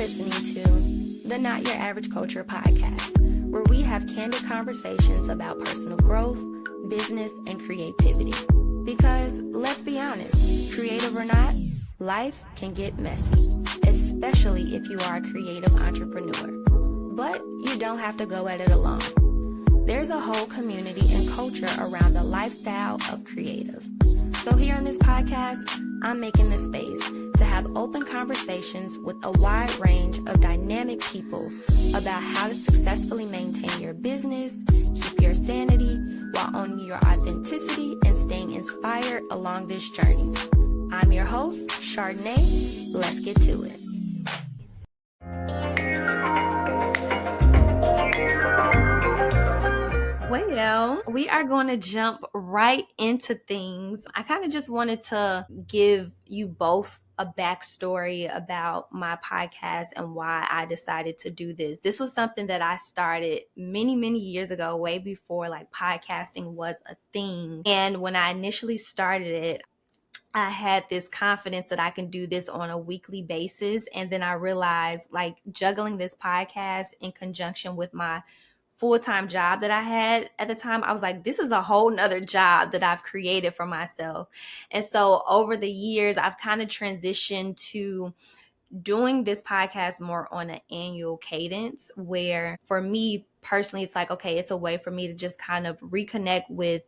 listening to the Not Your Average Culture podcast, where we have candid conversations about personal growth, business, and creativity. Because, let's be honest, creative or not, life can get messy, especially if you are a creative entrepreneur. But you don't have to go at it alone. There's a whole community and culture around the lifestyle of creatives. So here on this podcast, I'm making this space to have open conversations with a wide range of dynamic people about how to successfully maintain your business, keep your sanity, while owning your authenticity and staying inspired along this journey. I'm your host, Chardeney. Let's get to it. Well, we are going to jump right into things. I kind of just wanted to give you both a backstory about my podcast and why I decided to do this. This was something that I started many, many years ago, way before like podcasting was a thing. And when I initially started it, I had this confidence that I can do this on a weekly basis. And then I realized like juggling this podcast in conjunction with my full-time job that I had at the time, I was like, this is a whole nother job that I've created for myself. And so over the years, I've kind of transitioned to doing this podcast more on an annual cadence, where for me personally, it's like, okay, it's a way for me to just kind of reconnect with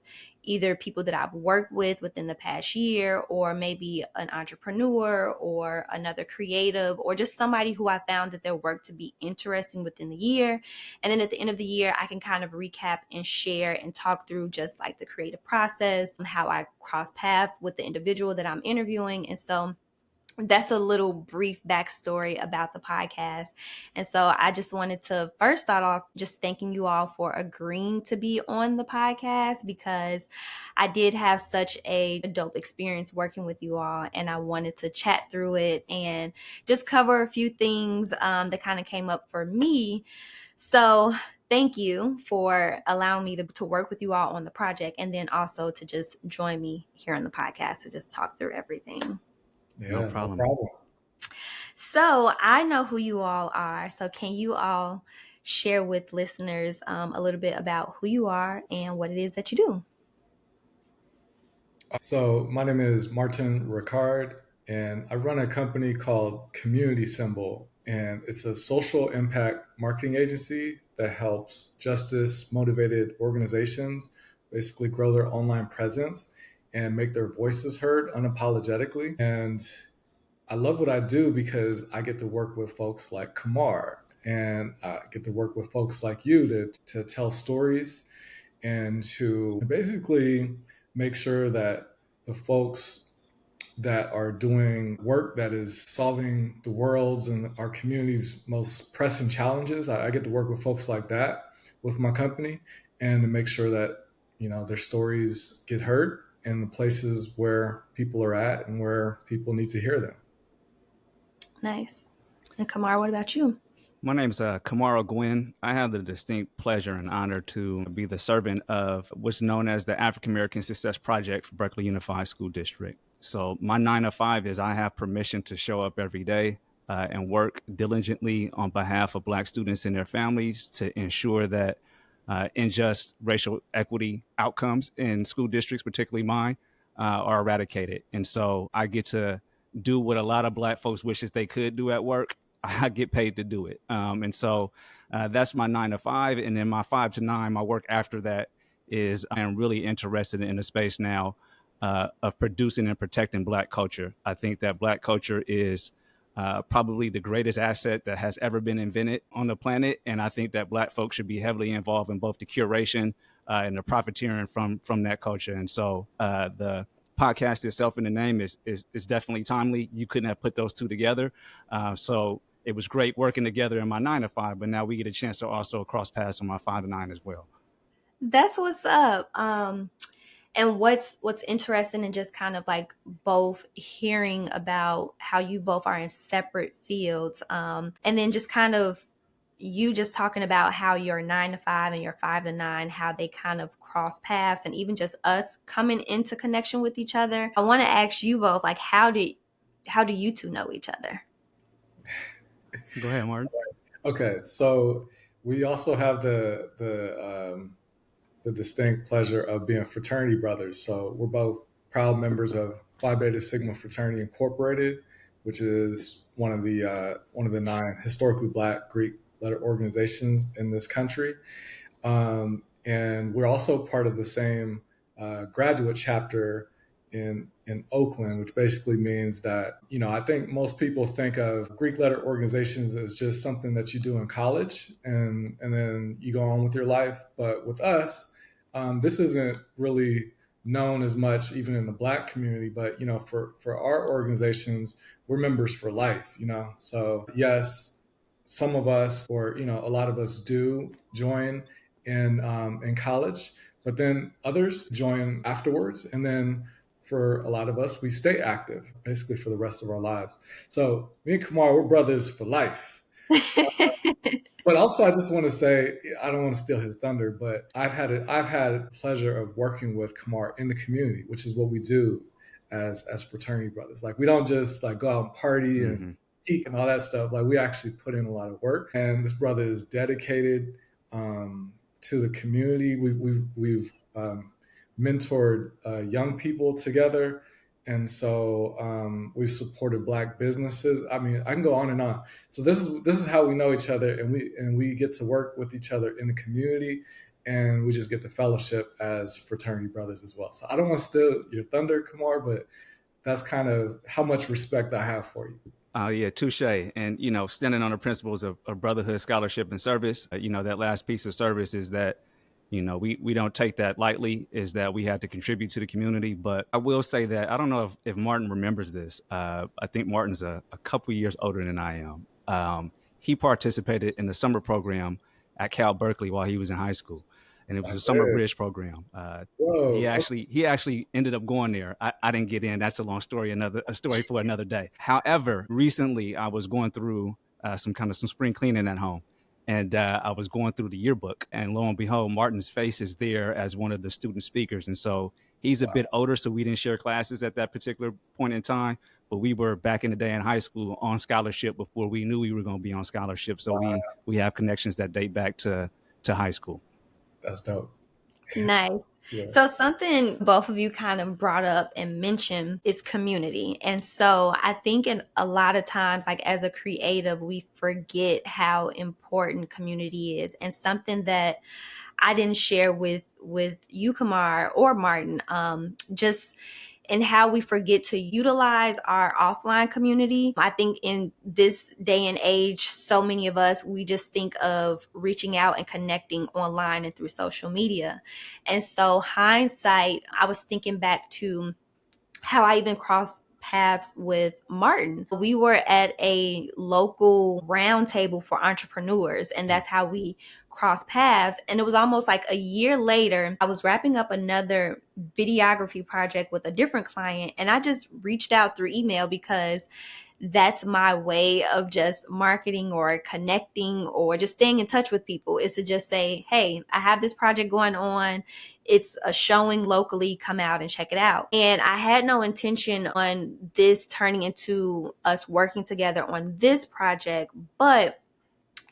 either people that I've worked with within the past year, or maybe an entrepreneur or another creative, or just somebody who I found that their work to be interesting within the year. And then at the end of the year, I can kind of recap and share and talk through just like the creative process, how I cross paths with the individual that I'm interviewing. And so that's a little brief backstory about the podcast. And so I just wanted to first start off just thanking you all for agreeing to be on the podcast, because I did have such a dope experience working with you all, and I wanted to chat through it and just cover a few things that kind of came up for me. So thank you for allowing me to work with you all on the project, and then also to just join me here on the podcast to just talk through everything. Yeah, no problem. So I know who you all are. So can you all share with listeners a little bit about who you are and what it is that you do? So my name is Martin Ricard, and I run a company called Community Symbol, and it's a social impact marketing agency that helps justice-motivated organizations basically grow their online presence and make their voices heard unapologetically. And I love what I do because I get to work with folks like Kamar, and I get to work with folks like you to tell stories and to basically make sure that the folks that are doing work that is solving the world's and our community's most pressing challenges, I get to work with folks like that with my company, and to make sure that, you know, their stories get heard in the places where people are at and where people need to hear them. Nice. And Kamar, what about you? My name's Kamar Gwynn. I have the distinct pleasure and honor to be the servant of what's known as the African American Success Project for Berkeley Unified School District. So my 9 to 5 is I have permission to show up every day and work diligently on behalf of Black students and their families to ensure that unjust racial equity outcomes in school districts, particularly mine, are eradicated. And so I get to do what a lot of Black folks wishes they could do at work. I get paid to do it. And so that's my 9 to 5. And then my 5 to 9, my work after that is I am really interested in the space now of producing and protecting Black culture. I think that Black culture is probably the greatest asset that has ever been invented on the planet. And I think that Black folks should be heavily involved in both the curation and the profiteering from that culture. And so the podcast itself in the name is definitely timely. You couldn't have put those two together. So it was great working together in my 9 to 5, but now we get a chance to also cross paths on my 5 to 9 as well. That's what's up. And what's interesting and just kind of like both hearing about how you both are in separate fields, and then just kind of you just talking about how your 9 to 5 and your 5 to 9, how they kind of cross paths, and even just us coming into connection with each other. I want to ask you both, like, how do you two know each other? Go ahead, Martin. Okay, so we also have the distinct pleasure of being fraternity brothers. So we're both proud members of Phi Beta Sigma Fraternity Incorporated, which is one of the nine historically Black Greek letter organizations in this country. And we're also part of the same graduate chapter in Oakland, which basically means that, I think most people think of Greek letter organizations as just something that you do in college and then you go on with your life. But with us, this isn't really known as much even in the Black community. But for our organizations, we're members for life. So yes, some of us, or a lot of us, do join in college, but then others join afterwards, and then for a lot of us, we stay active basically for the rest of our lives. So me and Kamar, we're brothers for life. But also, I just want to say, I don't want to steal his thunder, but I've had pleasure of working with Kamar in the community, which is what we do as fraternity brothers. Like, we don't just like go out and party and Mm-hmm. peak and all that stuff. Like, we actually put in a lot of work, and this brother is dedicated to the community. We've mentored young people together, and so we've supported Black businesses. I mean, I can go on and on. So this is how we know each other, and we get to work with each other in the community, and we just get the fellowship as fraternity brothers as well. So I don't want to steal your thunder, Kamar, but that's kind of how much respect I have for you. Yeah, touche. And, standing on the principles of brotherhood, scholarship, and service, that last piece of service is that, we don't take that lightly, is that we had to contribute to the community. But I will say that I don't know if Martin remembers this. I think Martin's a couple years older than I am. He participated in the summer program at Cal Berkeley while he was in high school. And it was I a summer did. bridge program. He Whoa. actually ended up going there. I didn't get in. That's a long story, a story for another day. However, recently I was going through some spring cleaning at home, and I was going through the yearbook, and lo and behold, Martin's face is there as one of the student speakers. And so he's a bit older, so we didn't share classes at that particular point in time. But we were back in the day in high school on scholarship before we knew we were going to be on scholarship. So Wow, we have connections that date back to high school. that's dope. Nice. Yeah. So, something both of you kind of brought up and mentioned is community. And so, I think in a lot of times, like as a creative, we forget how important community is. And something that I didn't share with you, Kamar, or Martin, just and how we forget to utilize our offline community. I think in this day and age, so many of us, we just think of reaching out and connecting online and through social media. And so, hindsight, I was thinking back to how I even crossed paths with Martin. We were at a local roundtable for entrepreneurs, and that's how we crossed paths. And it was almost like a year later, I was wrapping up another videography project with a different client, and I just reached out through email because that's my way of just marketing or connecting or just staying in touch with people, is to just say, hey, I have this project going on. It's a showing locally. Come out and check it out. And I had no intention on this turning into us working together on this project, but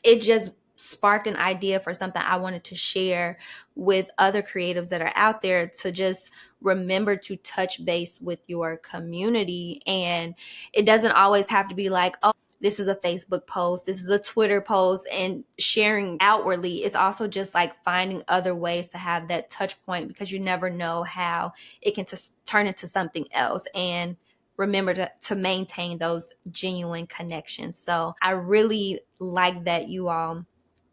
it just sparked an idea for something I wanted to share with other creatives that are out there, to just remember to touch base with your community. And it doesn't always have to be like, oh, this is a Facebook post, this is a Twitter post, and sharing outwardly. It's also just like finding other ways to have that touch point, because you never know how it can turn into something else. And remember to maintain those genuine connections. So I really like that you all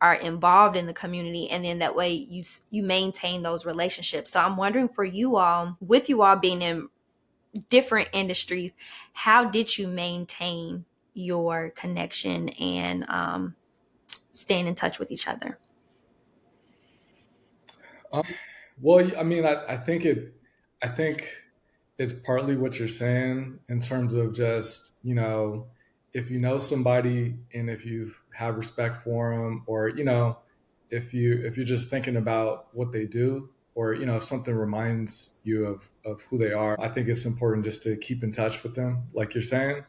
are involved in the community, and then that way you maintain those relationships. So I'm wondering, for you all, with you all being in different industries, how did you maintain your connection and staying in touch with each other? Well, I mean, I think it's partly what you're saying in terms of just, if you know somebody and if you have respect for them, or, if you're just thinking about what they do, or, if something reminds you of who they are, I think it's important just to keep in touch with them, like you're saying.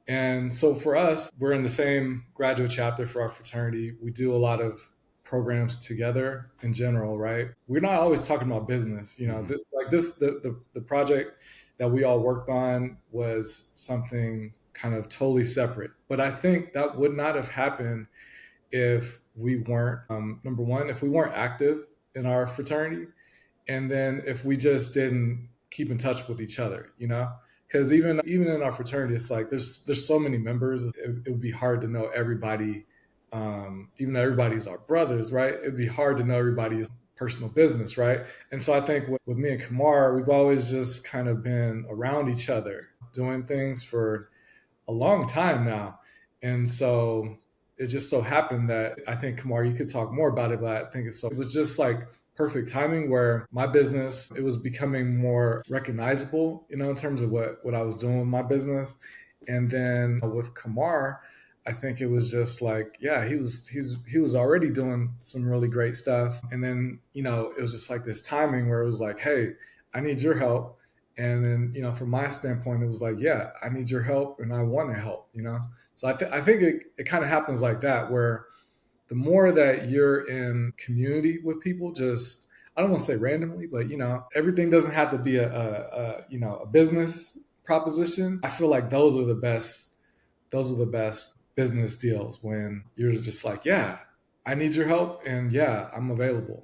And so for us, we're in the same graduate chapter for our fraternity. We do a lot of programs together in general, right? We're not always talking about business, like this, the project that we all worked on was something kind of totally separate. But I think that would not have happened if we weren't, number one, if we weren't active in our fraternity, and then if we just didn't keep in touch with each other, because even in our fraternity, it's like there's so many members. It would be hard to know everybody, even though everybody's our brothers, right? It'd be hard to know everybody's personal business, right? And so I think with me and Kamar, we've always just kind of been around each other, doing things for a long time now. And so it just so happened that I think, Kamar, you could talk more about it, but I think it was just like perfect timing where my business, it was becoming more recognizable, in terms of what I was doing with my business. And then with Kamar, I think it was just like, yeah, he was already doing some really great stuff. And then, it was just like this timing where it was like, hey, I need your help. And then, from my standpoint, it was like, yeah, I need your help and I want to help. So I think it kind of happens like that, where the more that you're in community with people, just, I don't want to say randomly, but, everything doesn't have to be a business proposition. I feel like those are the best business deals when you're just like, yeah, I need your help and yeah, I'm available.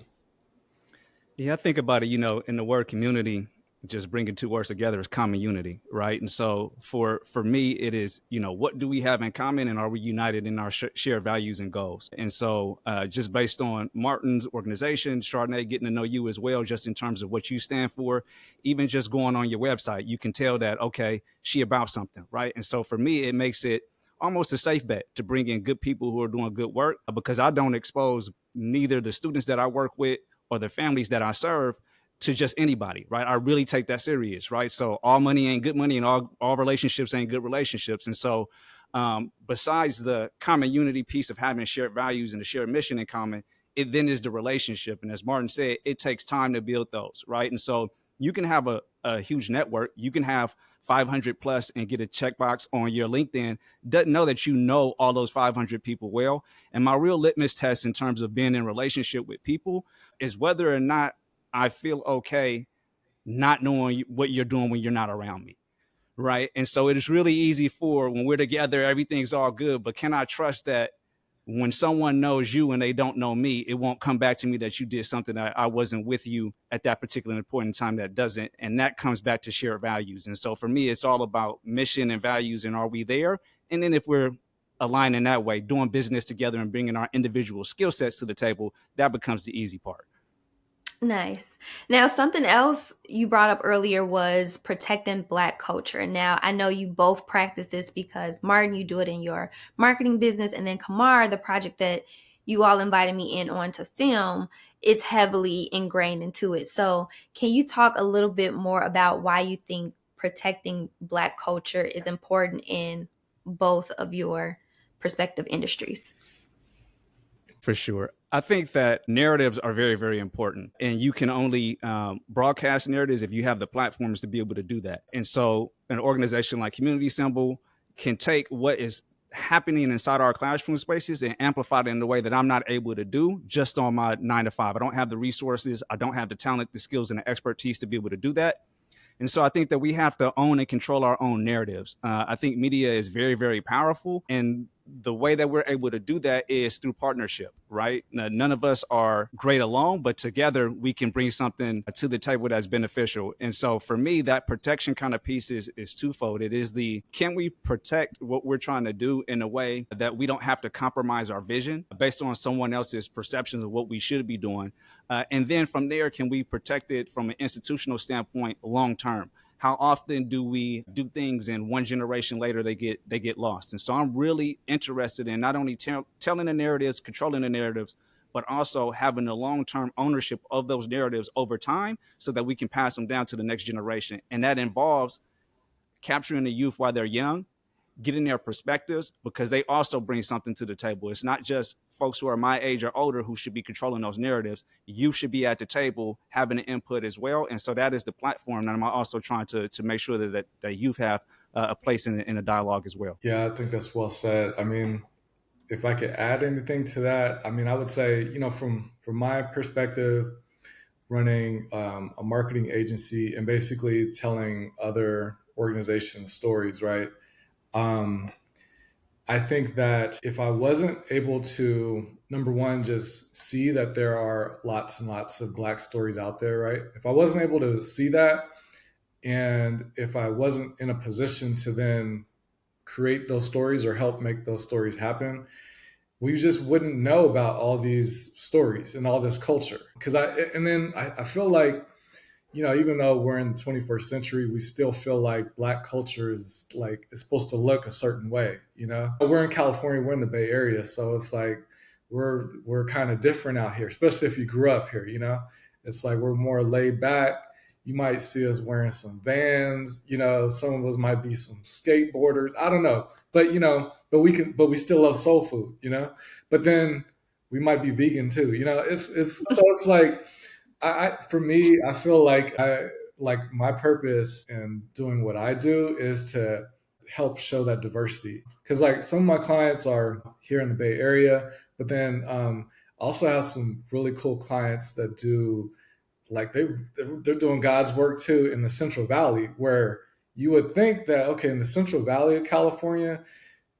Yeah, I think about it, in the word community, just bringing two words together is common unity, right? And so for me, it is, what do we have in common and are we united in our shared values and goals? And so just based on Martin's organization, Chardeney, getting to know you as well, just in terms of what you stand for, even just going on your website, you can tell that, okay, she about something, right? And so for me, it makes it almost a safe bet to bring in good people who are doing good work, because I don't expose neither the students that I work with or the families that I serve to just anybody, right? I really take that serious, right? So all money ain't good money and all relationships ain't good relationships. And so besides the common unity piece of having shared values and a shared mission in common, it then is the relationship. And as Martin said, it takes time to build those, right? And so you can have a huge network. You can have 500 plus and get a checkbox on your LinkedIn. Doesn't know that you know all those 500 people well. And my real litmus test in terms of being in relationship with people is whether or not I feel okay not knowing what you're doing when you're not around me. Right. And so it is really easy for when we're together, everything's all good. But can I trust that when someone knows you and they don't know me, it won't come back to me that you did something that I wasn't with you at that particular important time that doesn't. And that comes back to shared values. And so for me, it's all about mission and values. And are we there? And then if we're aligned in that way, doing business together and bringing our individual skill sets to the table, that becomes the easy part. Nice. Now, something else you brought up earlier was protecting Black culture. Now, I know you both practice this because Martin, you do it in your marketing business, and then Kamar, the project that you all invited me in on to film, it's heavily ingrained into it. So, can you talk a little bit more about why you think protecting Black culture is important in both of your prospective industries? For sure. I think that narratives are very, very important. And you can only broadcast narratives if you have the platforms to be able to do that. And so an organization like Community Symbol can take what is happening inside our classroom spaces and amplify it in a way that I'm not able to do just on my 9 to 5. I don't have the resources. I don't have the talent, the skills, and the expertise to be able to do that. And so I think that we have to own and control our own narratives. I think media is very, very powerful. And the way that we're able to do that is through partnership, right? Now, none of us are great alone, but together we can bring something to the table that's beneficial. And so for me, that protection kind of piece is twofold. It is can we protect what we're trying to do in a way that we don't have to compromise our vision based on someone else's perceptions of what we should be doing? And then from there, can we protect it from an institutional standpoint long term? How often do we do things and one generation later they get lost? And so I'm really interested in not only telling the narratives, controlling the narratives, but also having the long-term ownership of those narratives over time so that we can pass them down to the next generation. And that involves capturing the youth while they're young, getting their perspectives, because they also bring something to the table. It's not just folks who are my age or older who should be controlling those narratives. You should be at the table having an input as well. And so that is the platform that I'm also trying to make sure that youth have a place in a dialogue as well. Yeah, I think that's well said. I mean, if I could add anything to that, I mean, I would say, from my perspective, running a marketing agency and basically telling other organizations stories, right? Um, I think that if I wasn't able to, number one, just see that there are lots and lots of Black stories out there, right? If I wasn't able to see that, and if I wasn't in a position to then create those stories or help make those stories happen, we just wouldn't know about all these stories and all this culture. And then I feel like, even though we're in the 21st century, we still feel like Black culture is like, it's supposed to look a certain way. We're in California, we're in the Bay Area, so it's like we're kind of different out here, especially if you grew up here. It's like we're more laid back. You might see us wearing some Vans. Some of us might be some skateboarders. I don't know, but we still love soul food. But then we might be vegan too. It's like, for me, I feel like my purpose in doing what I do is to help show that diversity. Because like some of my clients are here in the Bay Area, but then I also have some really cool clients that do, like, they're doing God's work too in the Central Valley, where you would think that, okay, in the Central Valley of California,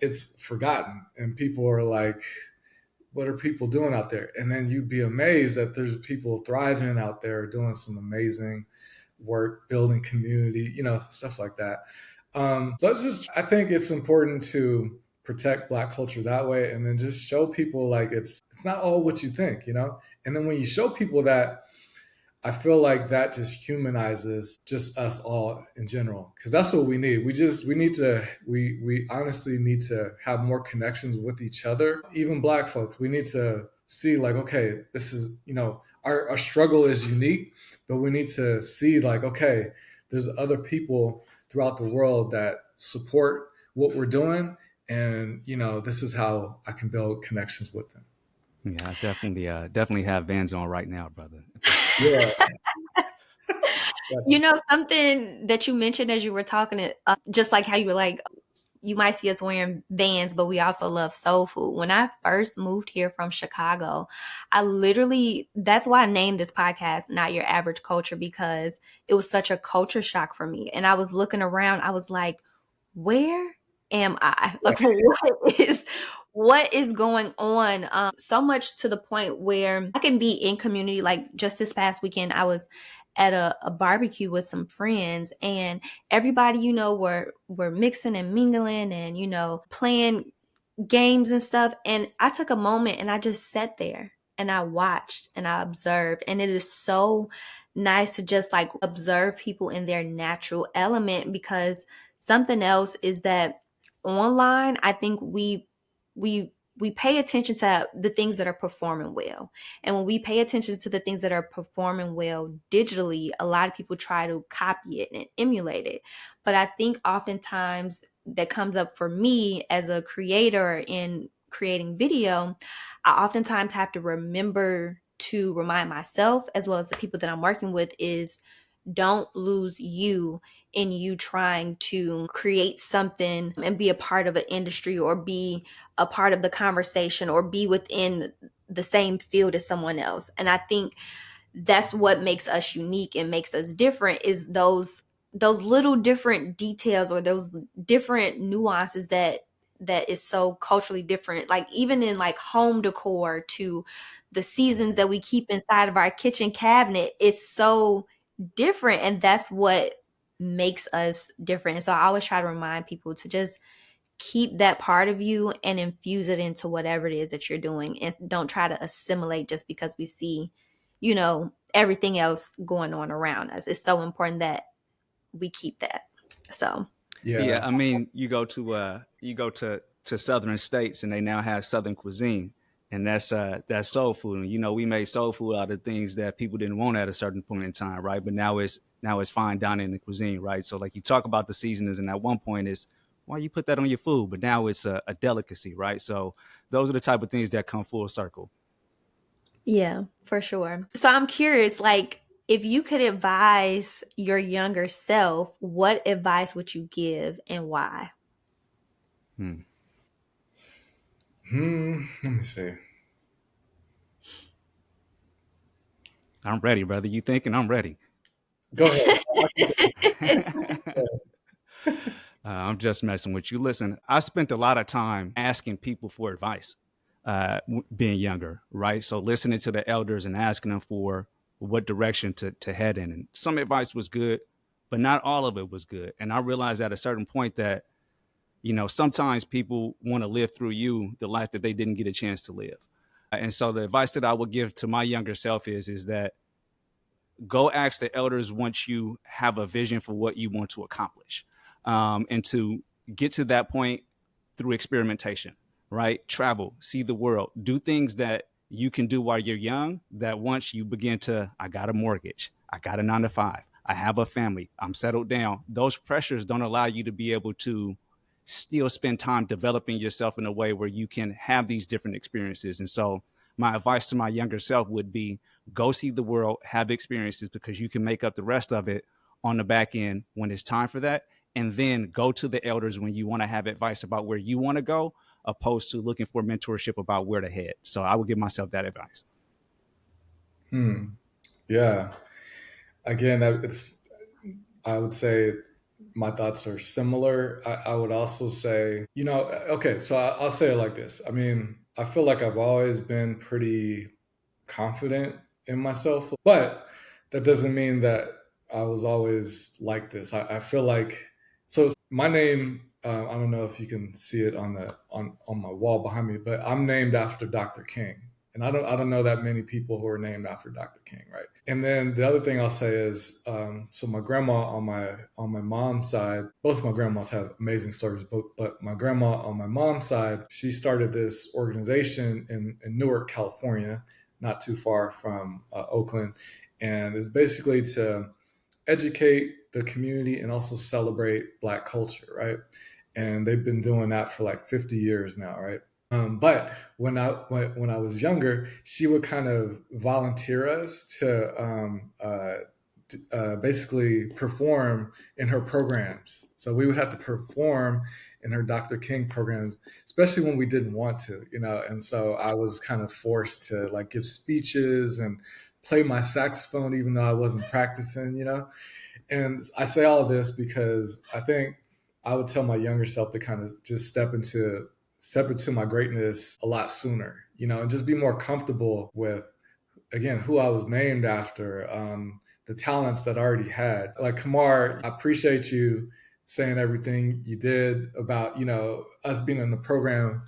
it's forgotten and people are like, what are people doing out there? And then you'd be amazed that there's people thriving out there doing some amazing work, building community, stuff like that. So I think it's important to protect Black culture that way, and then just show people like it's not all what you think. And then when you show people that, I feel like that just humanizes just us all in general, because that's what we need. We honestly need to have more connections with each other. Even Black folks, we need to see like, okay, this is, our struggle is unique, but we need to see like, okay, there's other people throughout the world that support what we're doing. And, this is how I can build connections with them. Yeah, I definitely have Vans on right now, brother. Yeah. Something that you mentioned as you were talking, just like how you were like, you might see us wearing Vans, but we also love soul food. When I first moved here from Chicago, that's why I named this podcast Not Your Average Culture, because it was such a culture shock for me. And I was looking around, I was like, where am I? Like, what is going on? So much to the point where I can be in community. Like just this past weekend, I was at a barbecue with some friends, and everybody, were mixing and mingling and, playing games and stuff. And I took a moment and I just sat there and I watched and I observed. And it is so nice to just like observe people in their natural element, because something else is that online, I think we pay attention to the things that are performing well. And when we pay attention to the things that are performing well digitally, a lot of people try to copy it and emulate it. But I think oftentimes that comes up for me as a creator in creating video, I oftentimes have to remember to remind myself, as well as the people that I'm working with, is don't lose you in you trying to create something and be a part of an industry or be a part of the conversation or be within the same field as someone else. And I think that's what makes us unique and makes us different, is those little different details or those different nuances that is so culturally different. Like even in like home decor to the seasons that we keep inside of our kitchen cabinet, it's so different, and that's what makes us different. And so I always try to remind people to just keep that part of you and infuse it into whatever it is that you're doing, and don't try to assimilate just because we see everything else going on around us. It's so important that we keep that. So Yeah, I mean, you go to southern states and they now have southern cuisine, and that's soul food. And we made soul food out of things that people didn't want at a certain point in time, right? But now it's fine dining in the cuisine, right? So like you talk about the seasonings, and at one point it's why you put that on your food, but now it's a delicacy, right? So those are the type of things that come full circle. yeah, for sure. So I'm curious, like, If you could advise your younger self, what advice would you give and why? Hmm. Let me see. I'm ready, brother. You thinking? I'm ready. Go ahead. I'm just messing with you. Listen, I spent a lot of time asking people for advice, being younger, right? So listening to the elders and asking them for what direction to head in. And some advice was good, but not all of it was good. And I realized at a certain point that, sometimes people want to live through you the life that they didn't get a chance to live. And so the advice that I would give to my younger self is that go ask the elders once you have a vision for what you want to accomplish, and to get to that point through experimentation, right? Travel, see the world, do things that you can do while you're young, that once you begin to, I got a mortgage, I got a 9 to 5, I have a family, I'm settled down, those pressures don't allow you to be able to still spend time developing yourself in a way where you can have these different experiences. And so my advice to my younger self would be go see the world, have experiences, because you can make up the rest of it on the back end when it's time for that. And then go to the elders when you want to have advice about where you want to go, opposed to looking for mentorship about where to head. So I would give myself that advice. Yeah. Again, I would say my thoughts are similar. I would also say, okay, so I'll say it like this. I mean, I feel like I've always been pretty confident in myself, but that doesn't mean that I was always like this. I feel like, so my name, I don't know if you can see it on my wall behind me, but I'm named after Dr. King. And I don't know that many people who are named after Dr. King, right? And then the other thing I'll say is, so my grandma on my mom's side, both my grandmas have amazing stories, but my grandma on my mom's side, she started this organization in Newark, California, not too far from Oakland, and it's basically to educate the community and also celebrate Black culture, right? And they've been doing that for like 50 years now, right? But when I was younger, she would kind of volunteer us to basically perform in her programs. So we would have to perform in her Dr. King programs, especially when we didn't want to, And so I was kind of forced to like give speeches and play my saxophone, even though I wasn't practicing. And I say all of this because I think I would tell my younger self to kind of just step into my greatness a lot sooner, and just be more comfortable with, again, who I was named after, the talents that I already had. Like Kamar, I appreciate you saying everything you did about, us being in the program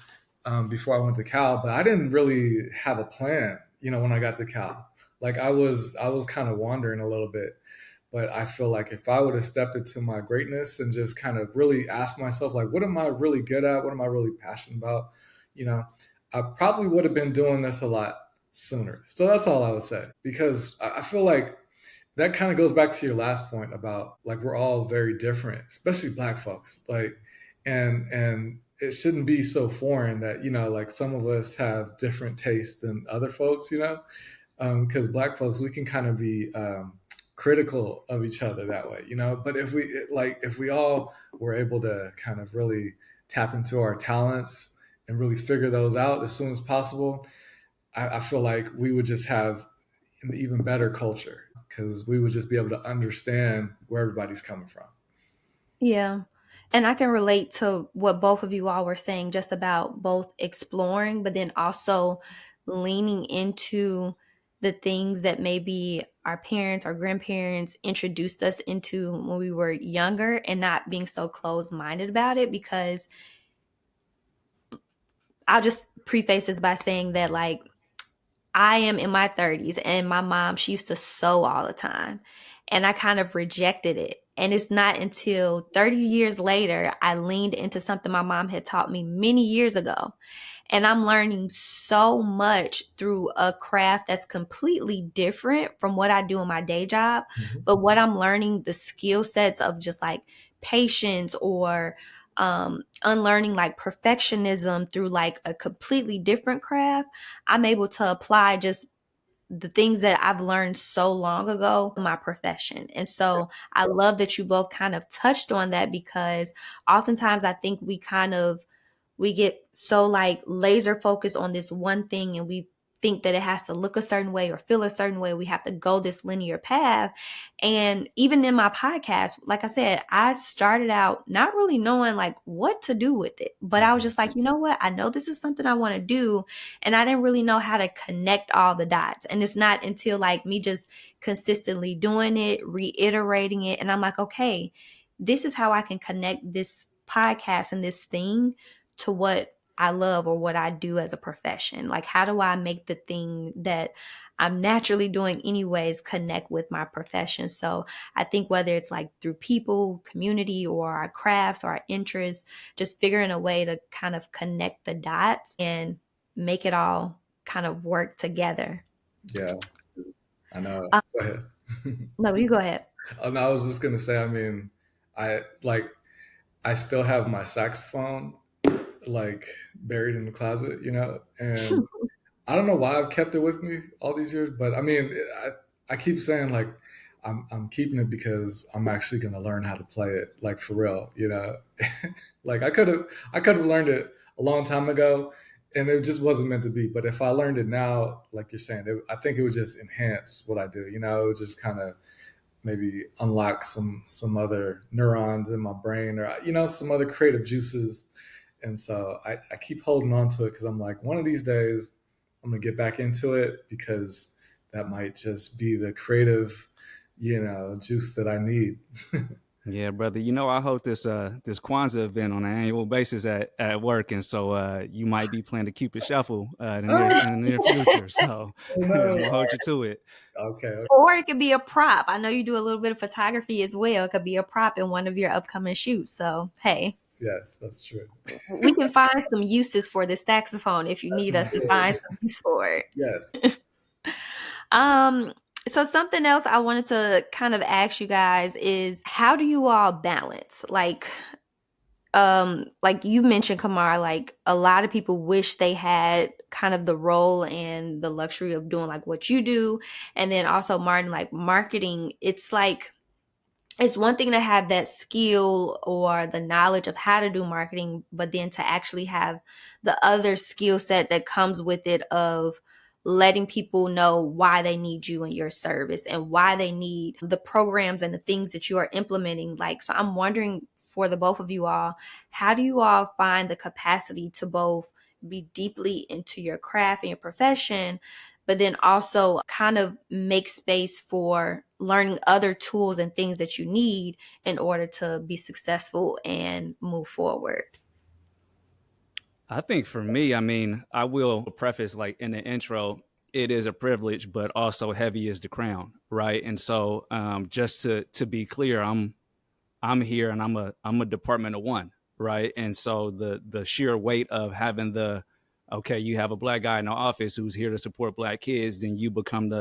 before I went to Cal, but I didn't really have a plan, when I got to Cal. Like I was kind of wandering a little bit. But I feel like if I would have stepped into my greatness and just kind of really asked myself, like, what am I really good at? What am I really passionate about? You know, I probably would have been doing this a lot sooner. So that's all I would say. Because I feel like that kind of goes back to your last point about like we're all very different, especially Black folks. Like, and it shouldn't be so foreign that like some of us have different tastes than other folks. Because Black folks, we can kind of be critical of each other that way. But if we all were able to kind of really tap into our talents and really figure those out as soon as possible, I feel like we would just have an even better culture because we would just be able to understand where everybody's coming from. Yeah. And I can relate to what both of you all were saying, just about both exploring, but then also leaning into the things that maybe our parents or grandparents introduced us into when we were younger, and not being so closed minded about it. Because I'll just preface this by saying that, like, I am in my 30s, and my mom, she used to sew all the time. And I kind of rejected it. And it's not until 30 years later I leaned into something my mom had taught me many years ago. And I'm learning so much through a craft that's completely different from what I do in my day job. Mhm. But what I'm learning, the skill sets of just like patience, or unlearning like perfectionism through like a completely different craft, I'm able to apply just the things that I've learned so long ago in my profession. And so I love that you both kind of touched on that, because oftentimes I think we get so like laser focused on this one thing, and we think that it has to look a certain way or feel a certain way. We have to go this linear path. And even in my podcast, like I said, I started out not really knowing like what to do with it. But I was just like, you know what? I know this is something I want to do. And I didn't really know how to connect all the dots. And it's not until like me just consistently doing it, reiterating it. And I'm like, okay, this is how I can connect this podcast and this thing to what I love or what I do as a profession. Like, how do I make the thing that I'm naturally doing anyways connect with my profession? So I think whether it's like through people, community, or our crafts or our interests, just figuring a way to kind of connect the dots and make it all kind of work together. Yeah, I know. Uh, Go ahead. no, you go ahead. No, I was just gonna say, I mean, I like I still have my saxophone like buried in the closet, and I don't know why I've kept it with me all these years, but I mean, I keep saying like I'm keeping it because I'm actually gonna learn how to play it, like for real. Like I could have learned it a long time ago, and it just wasn't meant to be. But if I learned it now, like you're saying, I think it would just enhance what I do. It would just kind of maybe unlock some other neurons in my brain, or some other creative juices. And so I keep holding on to it because I'm like, one of these days I'm gonna get back into it, because that might just be the creative juice that I need. Yeah, brother. I host this Kwanzaa event on an annual basis at work, and so you might be playing the Cupid Shuffle in the near future. So I'm No. gonna hold you to it. Okay. Or it could be a prop. I know you do a little bit of photography as well. It could be a prop in one of your upcoming shoots. So, hey, Yes, that's true. we can find some uses for the saxophone if you That's need us to good. find some use for it. Yes. Um, so something else I wanted to kind of ask you guys is, how do you all balance? Like you mentioned, Kamar, like a lot of people wish they had kind of the role and the luxury of doing like what you do. And then also Martin, like marketing, it's one thing to have that skill or the knowledge of how to do marketing, but then to actually have the other skill set that comes with it of letting people know why they need you and your service and why they need the programs and the things that you are implementing. Like, so I'm wondering for the both of you all, how do you all find the capacity to both be deeply into your craft and your profession, but then also kind of make space for learning other tools and things that you need in order to be successful and move forward? I think for me, I mean, I will preface like in the intro, it is a privilege, but also heavy is the crown, right? And so, just to be clear, I'm here and I'm a department of one, right? And so the sheer weight of having okay, you have a black guy in the office who's here to support black kids, then you become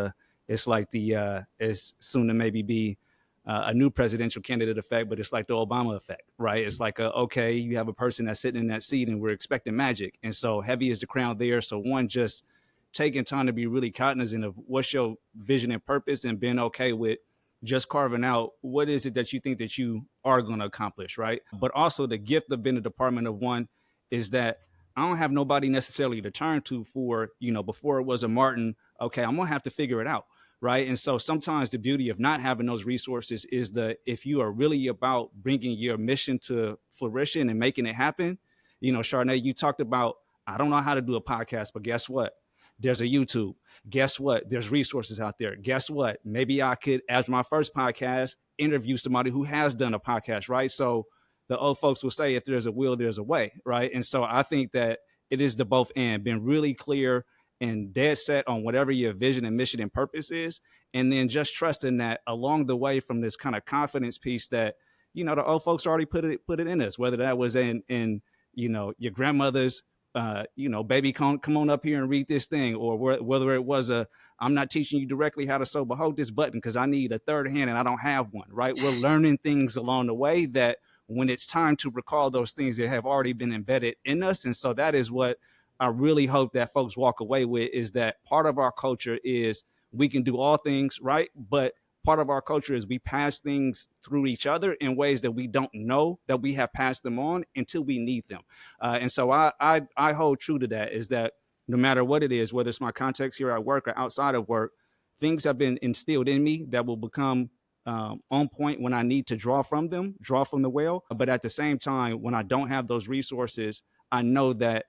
it's like it's soon to maybe be a new presidential candidate effect, but it's like the Obama effect, right? It's like, okay, you have a person that's sitting in that seat and we're expecting magic. And so heavy is the crown there. So one, just taking time to be really cognizant of what's your vision and purpose, and being okay with just carving out what is it that you think that you are going to accomplish, right? But also the gift of being a department of one is that I don't have nobody necessarily to turn to for, before it was a Martin, okay, I'm going to have to figure it out, right? And so sometimes the beauty of not having those resources is if you are really about bringing your mission to fruition and making it happen, Chardeney, you talked about, I don't know how to do a podcast, but guess what? There's a YouTube. Guess what? There's resources out there. Guess what? Maybe I could, as my first podcast, interview somebody who has done a podcast, right? So the old folks will say, if there's a will, there's a way, right? And so I think that it is the both and, being really clear and dead set on whatever your vision and mission and purpose is. And then just trusting that along the way, from this kind of confidence piece that, the old folks already put it in us, whether that was in your grandmother's baby, come on up here and read this thing, or whether it was I'm not teaching you directly how to sew, but hold this button because I need a third hand and I don't have one, right? We're learning things along the way that when it's time to recall those things that have already been embedded in us. And so that is what I really hope that folks walk away with, is that part of our culture is we can do all things, right? But part of our culture is we pass things through each other in ways that we don't know that we have passed them on until we need them. And so I hold true to that, is that no matter what it is, whether it's my context here at work or outside of work, things have been instilled in me that will become on point when I need to draw from them, draw from the well. But at the same time, when I don't have those resources, I know that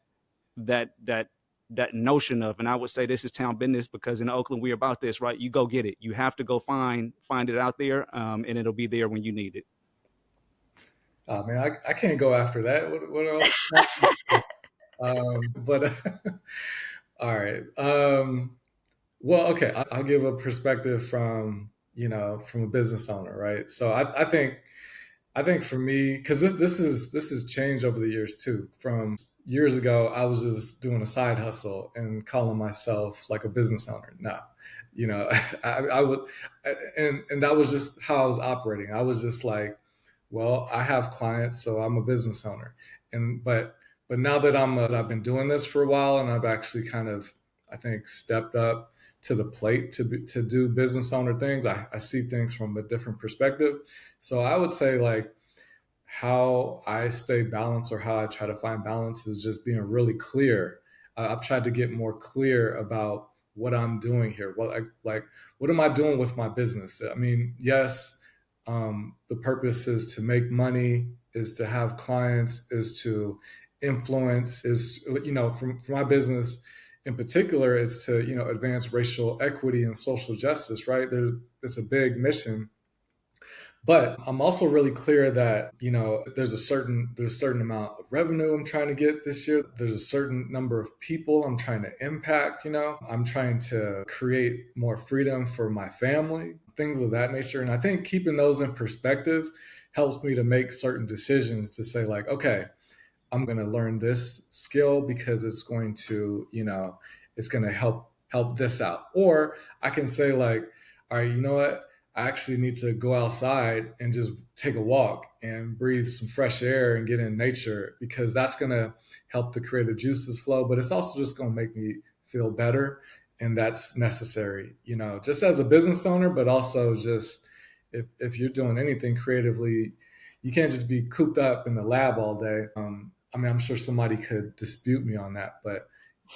that notion of, and I would say this is town business, because in Oakland we're about this, right? You go get it. You have to go find it out there, and it'll be there when you need it. Oh man, I can't go after that. What else? But all right. Well, okay. I'll give a perspective from from a business owner, right? So I think for me, because this has changed over the years too. From years ago, I was just doing a side hustle and calling myself like a business owner. No, I would, and that was just how I was operating. I was just like, well, I have clients, so I'm a business owner. And but now that I've been doing this for a while, and I've actually kind of, I think, stepped up to the plate to do business owner things. I see things from a different perspective. So I would say like how I stay balanced, or how I try to find balance, is just being really clear. I've tried to get more clear about what I'm doing here. What am I doing with my business? I mean, yes, the purpose is to make money, is to have clients, is to influence, is for my business in particular, it's to advance racial equity and social justice. Right? It's a big mission, but I'm also really clear that there's a certain amount of revenue I'm trying to get this year. There's a certain number of people I'm trying to impact. I'm trying to create more freedom for my family, things of that nature. And I think keeping those in perspective helps me to make certain decisions to say like, okay, I'm going to learn this skill because it's going to help this out. Or I can say like, all right, you know what? I actually need to go outside and just take a walk and breathe some fresh air and get in nature, because that's going to help the creative juices flow, but it's also just going to make me feel better. And that's necessary, just as a business owner, but also just if you're doing anything creatively, you can't just be cooped up in the lab all day. I mean, I'm sure somebody could dispute me on that, but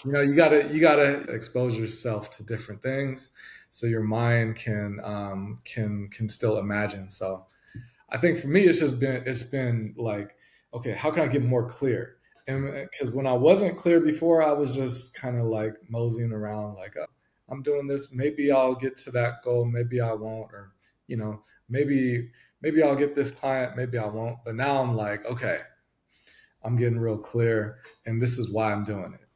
you gotta expose yourself to different things so your mind can still imagine. So I think for me, it's been like, okay, how can I get more clear? And because when I wasn't clear before, I was just kind of like moseying around, like, I'm doing this. Maybe I'll get to that goal. Maybe I won't, or maybe I'll get this client. Maybe I won't. But now I'm like, okay, I'm getting real clear, and this is why I'm doing it.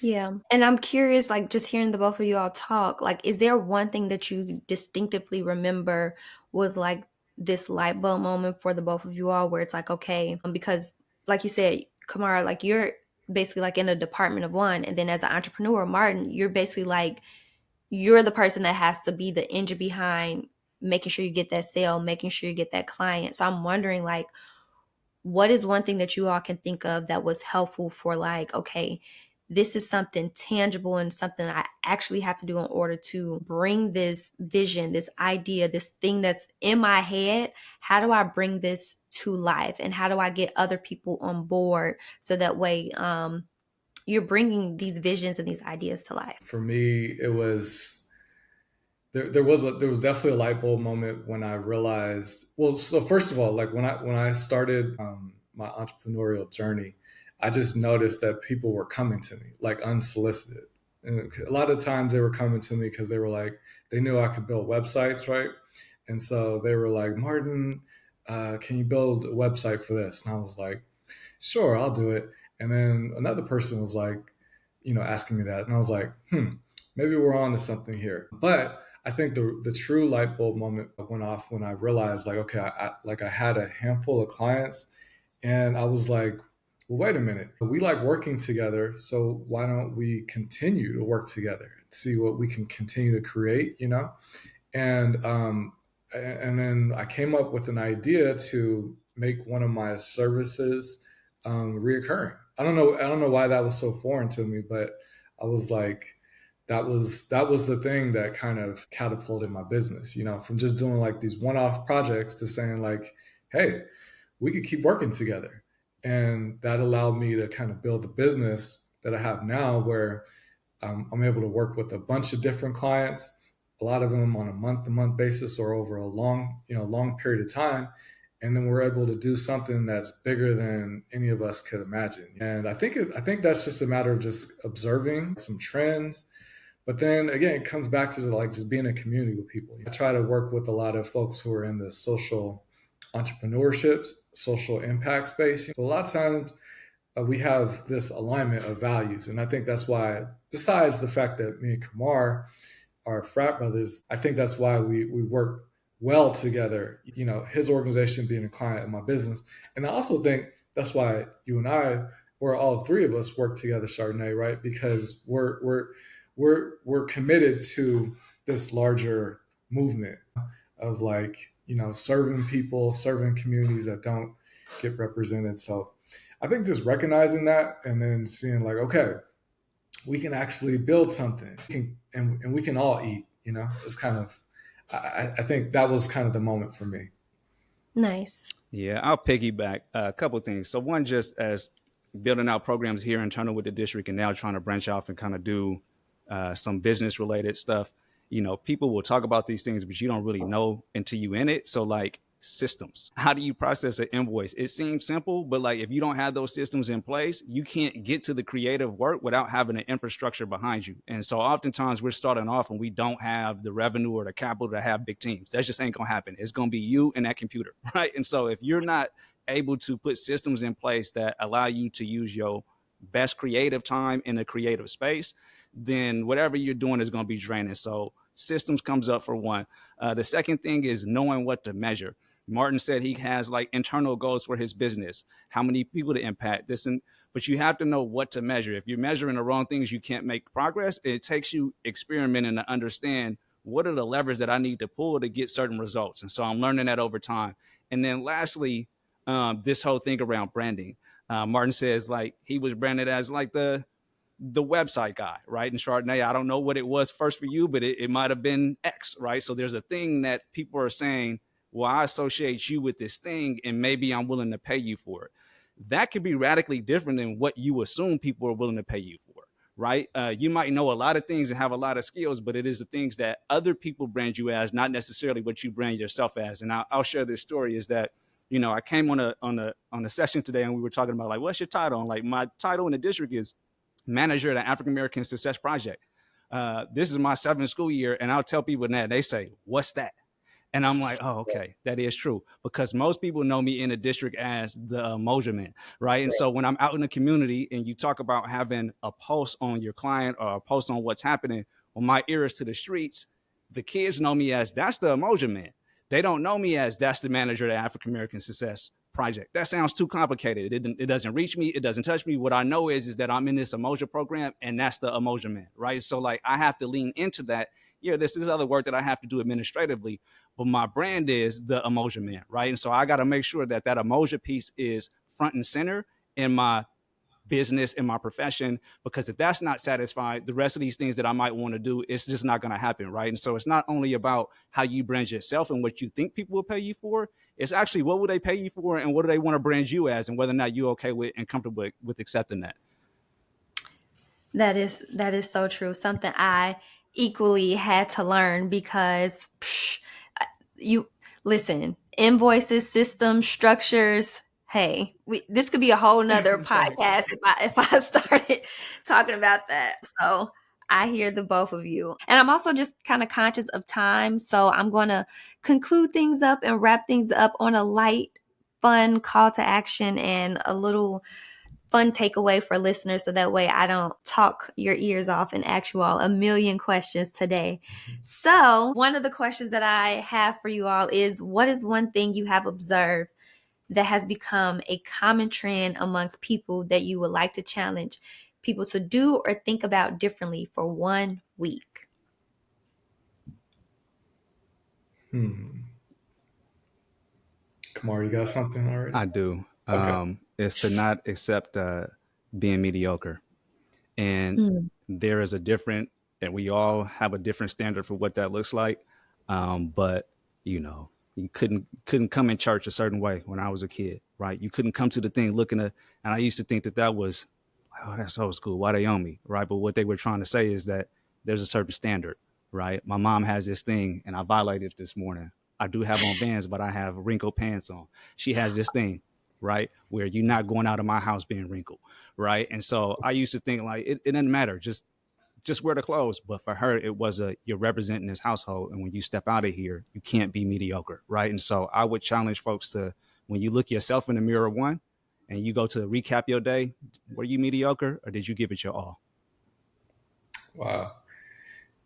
Yeah. And I'm curious, like just hearing the both of you all talk, like, is there one thing that you distinctively remember was like this light bulb moment for the both of you all where it's like, okay, because like you said, Kamara, like you're basically like in a department of one. And then as an entrepreneur, Martin, you're basically like, you're the person that has to be the engine behind making sure you get that sale, making sure you get that client. So I'm wondering, like, what is one thing that you all can think of that was helpful for like, okay, this is something tangible and something I actually have to do in order to bring this vision, this idea, this thing that's in my head. How do I bring this to life? And how do I get other people on board so that way you're bringing these visions and these ideas to life? For me, it was there was definitely a light bulb moment when I realized. Well, so first of all, like when I started my entrepreneurial journey, I just noticed that people were coming to me like unsolicited. And a lot of times they were coming to me because they were like, they knew I could build websites, right? And so they were like, Martin, can you build a website for this? And I was like, sure, I'll do it. And then another person was like, asking me that. And I was like, maybe we're on to something here. But I think the true light bulb moment went off when I realized like, okay, I had a handful of clients, and I was like, well, wait a minute. We like working together. So why don't we continue to work together, see what we can continue to create? And then I came up with an idea to make one of my services reoccurring. I don't know why that was so foreign to me, but I was like, that was the thing that kind of catapulted my business, from just doing like these one-off projects to saying like, hey, we could keep working together. And that allowed me to kind of build the business that I have now, where I'm able to work with a bunch of different clients, a lot of them on a month-to-month basis or over a long period of time. And then we're able to do something that's bigger than any of us could imagine. And I think that's just a matter of just observing some trends. But then again, it comes back to like just being in community with people. I try to work with a lot of folks who are in the social entrepreneurship, social impact space. So a lot of times we have this alignment of values. And I think that's why, besides the fact that me and Kamar are frat brothers, I think that's why we work well together. His organization being a client of my business. And I also think that's why you and I, or all three of us, work together, Chardeney, right? Because we're committed to this larger movement of like, serving people, serving communities that don't get represented. So I think just recognizing that and then seeing like, okay, we can actually build something, and we can all eat. It's kind of, I think that was kind of the moment for me. Nice. Yeah, I'll piggyback a couple of things. So one, just as building out programs here internal with the district, and now trying to branch off and kind of do some business related stuff. People will talk about these things, but you don't really know until you in it. So like systems, how do you process an invoice? It seems simple, but like if you don't have those systems in place, you can't get to the creative work without having an infrastructure behind you. And so oftentimes we're starting off and we don't have the revenue or the capital to have big teams. That just ain't gonna happen. It's gonna be you and that computer, right? And so if you're not able to put systems in place that allow you to use your best creative time in a creative space, then whatever you're doing is going to be draining. So systems comes up for one. The second thing is knowing what to measure. Martin said he has like internal goals for his business, how many people to impact this, but you have to know what to measure. If you're measuring the wrong things, you can't make progress. It takes you experimenting to understand what are the levers that I need to pull to get certain results. And so I'm learning that over time. And then lastly, this whole thing around branding. Martin says like he was branded as like the website guy, right? And Chardeney, I don't know what it was first for you, but it might have been X, right? So there's a thing that people are saying, well, I associate you with this thing and maybe I'm willing to pay you for it. That could be radically different than what you assume people are willing to pay you for, right? You might know a lot of things and have a lot of skills, but it is the things that other people brand you as, not necessarily what you brand yourself as. And I'll share this story is that, I came on a session today and we were talking about like, what's your title? And like my title in the district is manager of the African American Success Project. This is my 7th school year, and I'll tell people that they say, "What's that?" And I'm like, "Oh, okay, that is true," because most people know me in the district as the Umoja man, right? And so when I'm out in the community and you talk about having a post on your client or a post on what's happening, when my ear is to the streets, the kids know me as that's the Umoja man. They don't know me as that's the manager of the African American Success Project. That sounds too complicated. It doesn't reach me. It doesn't touch me. What I know is that I'm in this Umoja program, and that's the Umoja man, right? So like I have to lean into that. Yeah, this is other work that I have to do administratively, but my brand is the Umoja man, right? And so I got to make sure that Umoja piece is front and center in my business, in my profession, because if that's not satisfied, the rest of these things that I might want to do, it's just not going to happen, right? And so it's not only about how you brand yourself and what you think people will pay you for, it's actually what will they pay you for and what do they want to brand you as and whether or not you're okay with and comfortable with accepting that. That is so true. Something I equally had to learn because you listen, invoices, systems, structures. Hey, this could be a whole nother podcast if I started talking about that. So I hear the both of you. And I'm also just kind of conscious of time. So I'm going to conclude things up and wrap things up on a light, fun call to action and a little fun takeaway for listeners so that way I don't talk your ears off and ask you all a million questions today. So, one of the questions that I have for you all is what is one thing you have observed that has become a common trend amongst people that you would like to challenge people to do or think about differently for 1 week? Kamar, you got something already? I do. Okay. It's to not accept being mediocre. And Mm. there is a different and we all have a different standard for what that looks like. But you know, you couldn't come in church a certain way when I was a kid, right? You couldn't come to the thing looking at, and I used to think that that was, oh, that's old school. Why they own me, right? But what they were trying to say is that there's a certain standard, right? My mom has this thing, and I violated it this morning. I do have on Vans, but I have wrinkled pants on. She has this thing, right, where you're not going out of my house being wrinkled, right? And so I used to think like it doesn't matter, just wear the clothes. But for her, it was you're representing this household, and when you step out of here, you can't be mediocre, right? And so I would challenge folks to, when you look yourself in the mirror, one, and you go to recap your day, were you mediocre or did you give it your all? Wow.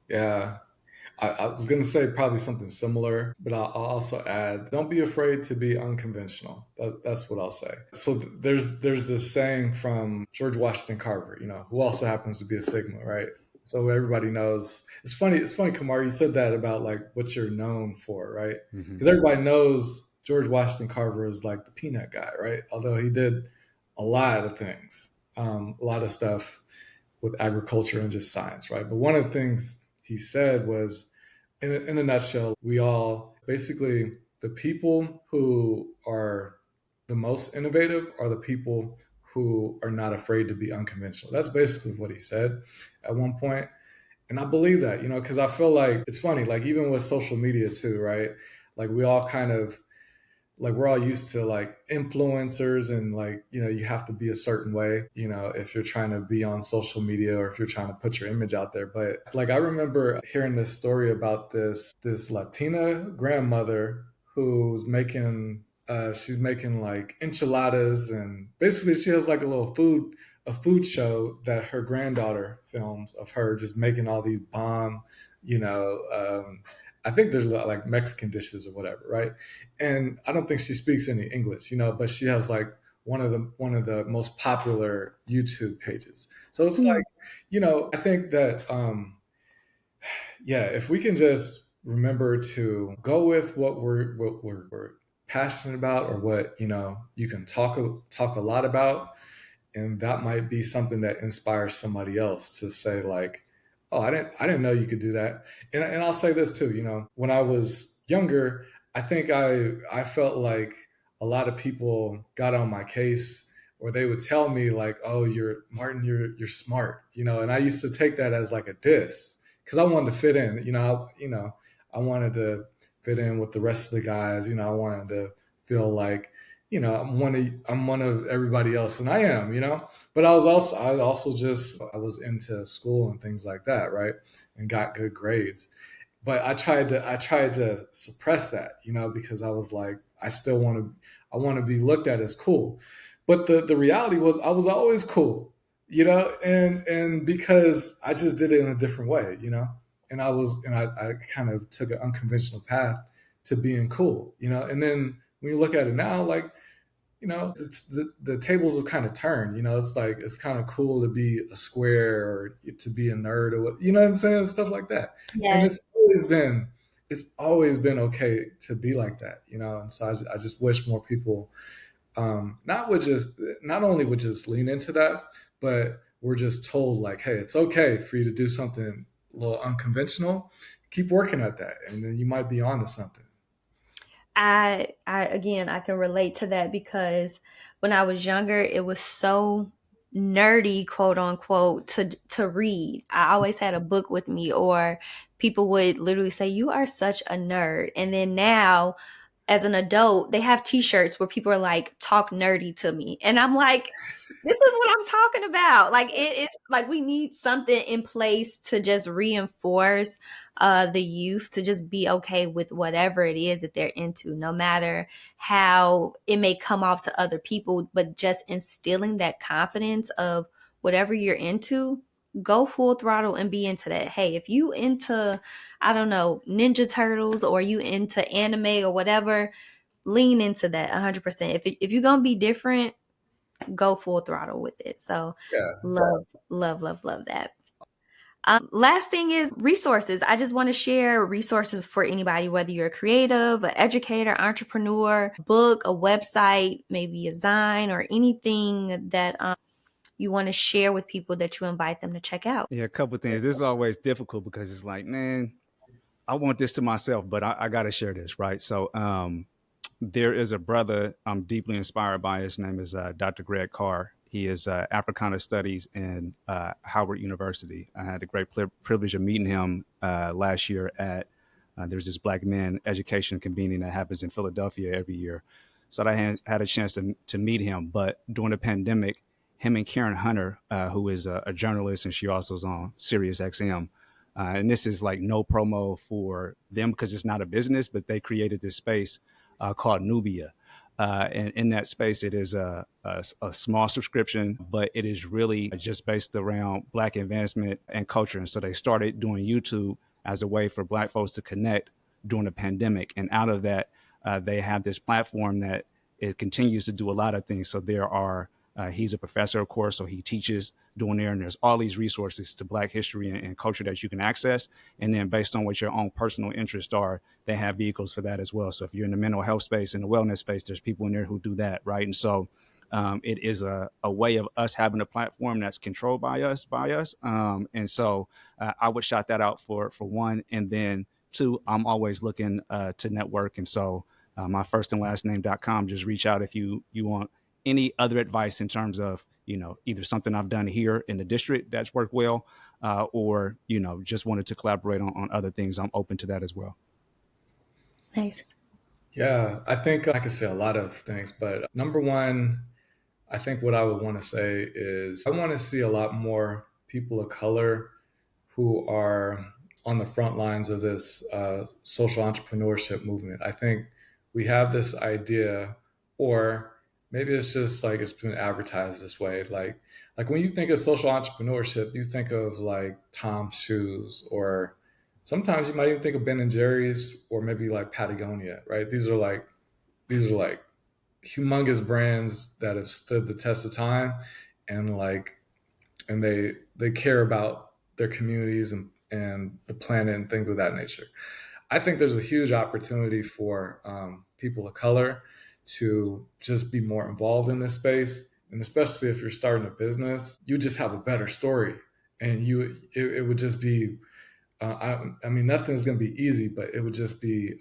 Yeah. I was going to say probably something similar, but I'll also add, don't be afraid to be unconventional. That's what I'll say. So there's this saying from George Washington Carver, who also happens to be a Sigma, right? So everybody knows. It's funny, Kamar, you said that about like what you're known for, right? Mm-hmm. Because everybody knows George Washington Carver is like the peanut guy, right? Although he did a lot of things, a lot of stuff with agriculture and just science, right? But one of the things he said was, in a nutshell, we all basically, the people who are the most innovative are the people who are not afraid to be unconventional. That's basically what he said at one point. And I believe that, because I feel like it's funny, like even with social media too, right? Like we all kind of, like we're all used to like influencers, and like you have to be a certain way if you're trying to be on social media or if you're trying to put your image out there. But like I remember hearing this story about this Latina grandmother who's making she's making like enchiladas, and basically she has like a food show that her granddaughter films of her just making all these bomb, you know um, I think there's like Mexican dishes or whatever, right? And I don't think she speaks any English, but she has like one of the most popular YouTube pages. So it's like, I think that yeah, if we can just remember to go with what we're passionate about, or what you can talk a lot about, and that might be something that inspires somebody else to say like, oh, I didn't know you could do that. And I'll say this too, when I was younger, I think I felt like a lot of people got on my case, or they would tell me like, oh, you're Martin, you're smart, and I used to take that as like a diss, because I wanted to fit in. I wanted to fit in with the rest of the guys. I wanted to feel like, I'm one of everybody else, and I am, But I was into school and things like that, right? And got good grades. But I tried to suppress that, because I was like, I want to be looked at as cool. But the reality was I was always cool, and because I just did it in a different way, and I kind of took an unconventional path to being cool, and then when you look at it now, like, it's the tables have kind of turned. It's like it's kind of cool to be a square, or to be a nerd, or what, what I'm saying, stuff like that. And Yes. it's always been okay to be like that, And so I just wish more people, not only would just lean into that, but we're just told like, hey, it's okay for you to do something a little unconventional. Keep working at that, and then you might be onto something. I again, I can relate to that because when I was younger, it was so nerdy, quote unquote, to read. I always had a book with me, or people would literally say, "You are such a nerd." And then now, as an adult, they have t-shirts where people are like, "Talk nerdy to me." And I'm like, this is what I'm talking about. Like it's like we need something in place to just reinforce the youth to just be okay with whatever it is that they're into, no matter how it may come off to other people, but just instilling that confidence of whatever you're into, go full throttle and be into that. Hey, if you into, I don't know, Ninja Turtles, or you into anime or whatever, lean into that 100%. If you're gonna be different, go full throttle with it. So Yeah. love, love, love, love that. Last thing is resources. I just want to share resources for anybody, whether you're a creative, an educator, entrepreneur, book, a website, maybe a Zine, or anything that you want to share with people that you invite them to check out? Yeah, a couple of things. This is always difficult because it's like, man, I want this to myself, but I got to share this, right? So, there is a brother I'm deeply inspired by. His name is Dr. Greg Carr. He is Africana Studies in Howard University. I had the great privilege of meeting him last year at there's this Black Men Education convening that happens in Philadelphia every year. So I had a chance to meet him. But during the pandemic, him and Karen Hunter, who is a journalist, and she also is on Sirius XM. And this is like no promo for them because it's not a business, but they created this space called Nubia. And in that space, it is a small subscription, but it is really just based around Black advancement and culture. And so they started doing YouTube as a way for Black folks to connect during the pandemic. And out of that, they have this platform that it continues to do a lot of things. So there are he's a professor, of course, so he teaches doing there, and there's all these resources to Black history and culture that you can access. And then based on what your own personal interests are, they have vehicles for that as well. So if you're in the mental health space and the wellness space, there's people in there who do that, right? And so it is a way of us having a platform that's controlled by us. And so I would shout that out for one. And then two, I'm always looking to network. And so my first and last name.com, just reach out if you want any other advice in terms of, either something I've done here in the district that's worked well, or, just wanted to collaborate on other things. I'm open to that as well. Nice. Yeah, I think I could say a lot of things, but number one, I think what I would want to say is I want to see a lot more people of color who are on the front lines of this social entrepreneurship movement. I think we have this idea, or maybe it's just like it's been advertised this way. Like when you think of social entrepreneurship, you think of like Tom's Shoes, or sometimes you might even think of Ben and Jerry's, or maybe like Patagonia, right? These are like humongous brands that have stood the test of time, and they care about their communities and the planet and things of that nature. I think there's a huge opportunity for people of color to just be more involved in this space, and especially if you're starting a business, you just have a better story, and it would just be. I mean, nothing's going to be easy, but it would just be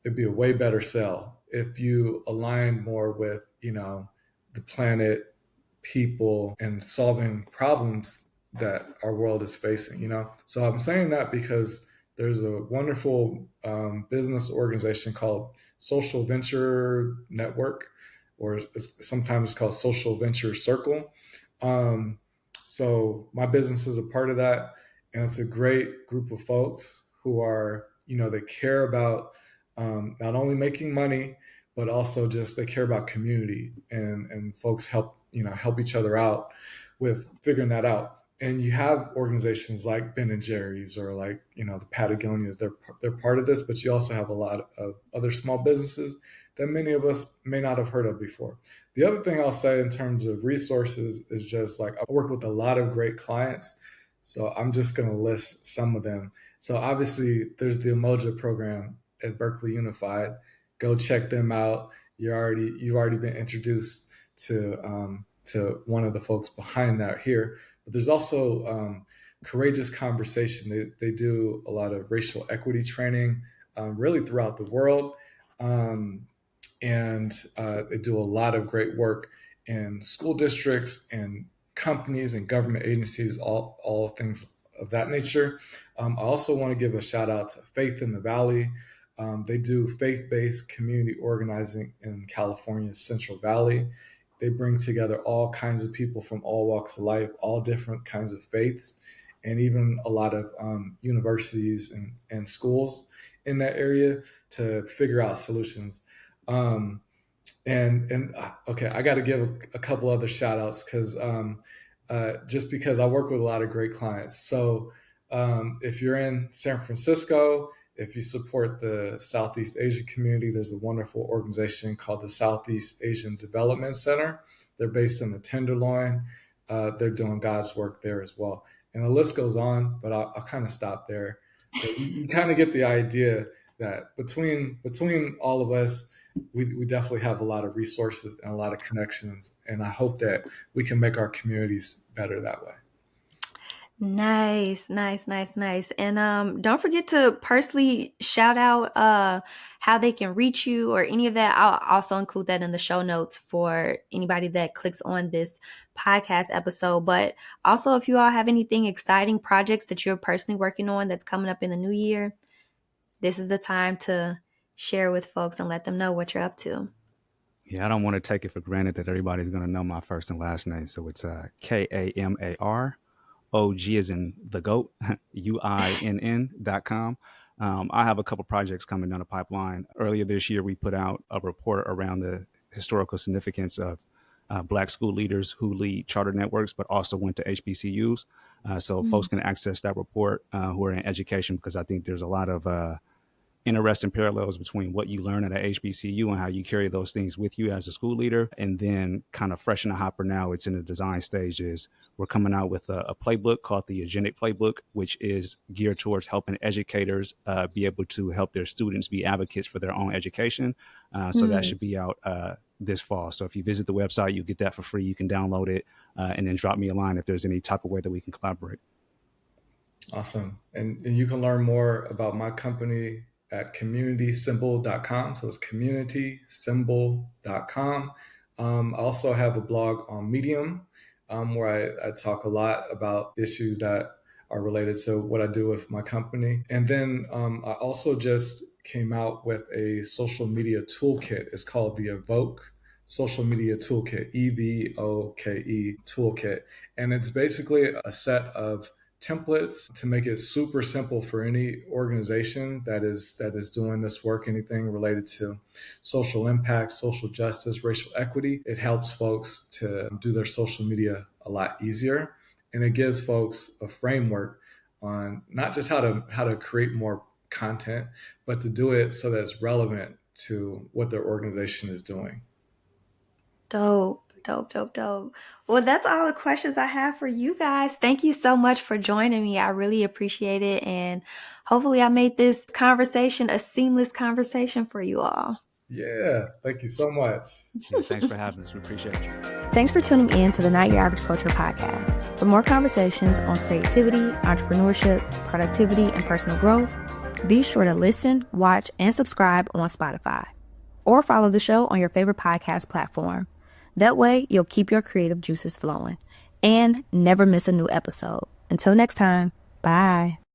it'd be a way better sell if you align more with the planet, people, and solving problems that our world is facing. So I'm saying that because there's a wonderful business organization called Social Venture Network, or sometimes it's called Social Venture Circle. um, so my business is a part of that, and it's a great group of folks who are, they care about not only making money, but also just they care about community, and folks help each other out with figuring that out. And you have organizations like Ben and Jerry's, or like the Patagonias. They're part of this, but you also have a lot of other small businesses that many of us may not have heard of before. The other thing I'll say in terms of resources is just like I work with a lot of great clients, so I'm just going to list some of them. So obviously, there's the Umoja program at Berkeley Unified. Go check them out. You've already been introduced to one of the folks behind that here. But there's also Courageous Conversation. They do a lot of racial equity training, really throughout the world, and they do a lot of great work in school districts and companies and government agencies, all things of that nature. I also want to give a shout out to Faith in the Valley. They do faith-based community organizing in California's Central Valley. They bring together all kinds of people from all walks of life, all different kinds of faiths, and even a lot of universities and schools in that area to figure out solutions. Um, and okay, I got to give a couple other shout outs because just because I work with a lot of great clients. So if you're in San Francisco, if you support the Southeast Asian community, there's a wonderful organization called the Southeast Asian Development Center. They're based in the Tenderloin. They're doing God's work there as well. And the list goes on, but I'll kind of stop there. But you kind of get the idea. that between all of us, we definitely have a lot of resources and a lot of connections. And I hope that we can make our communities better that way. Nice, nice, nice, nice. And don't forget to personally shout out how they can reach you or any of that. I'll also include that in the show notes for anybody that clicks on this podcast episode. But also, if you all have anything exciting projects that you're personally working on that's coming up in the new year, this is the time to share with folks and let them know what you're up to. Yeah, I don't want to take it for granted that everybody's going to know my first and last name. So it's Kamar. OG is in the GOAT, UINN.com. I have a couple projects coming down the pipeline. Earlier this year, we put out a report around the historical significance of Black school leaders who lead charter networks, but also went to HBCUs. So folks can access that report who are in education, because I think there's a lot of interesting parallels between what you learn at a HBCU and how you carry those things with you as a school leader. And then kind of fresh in the hopper now, it's in the design stages. We're coming out with a playbook called the Agentic Playbook, which is geared towards helping educators be able to help their students be advocates for their own education. So that should be out this fall. So if you visit the website, you get that for free. You can download it and then drop me a line if there's any type of way that we can collaborate. Awesome. And you can learn more about my company at communitysymbol.com. So it's communitysymbol.com. I also have a blog on Medium where I talk a lot about issues that are related to what I do with my company. And then I also just came out with a social media toolkit. It's called the Evoke Social Media Toolkit, EVOKE Toolkit. And it's basically a set of templates to make it super simple for any organization that is doing this work, anything related to social impact, social justice, racial equity. It helps folks to do their social media a lot easier, and it gives folks a framework on not just how to create more content, but to do it so that it's relevant to what their organization is doing. Dope. Well, that's all the questions I have for you guys. Thank you so much for joining me. I really appreciate it. And hopefully I made this conversation a seamless conversation for you all. Yeah, thank you so much. Yeah, thanks for having us. We appreciate you. Thanks for tuning in to the Not Your Average Culture podcast. For more conversations on creativity, entrepreneurship, productivity, and personal growth, be sure to listen, watch, and subscribe on Spotify. Or follow the show on your favorite podcast platform. That way, you'll keep your creative juices flowing and never miss a new episode. Until next time, bye.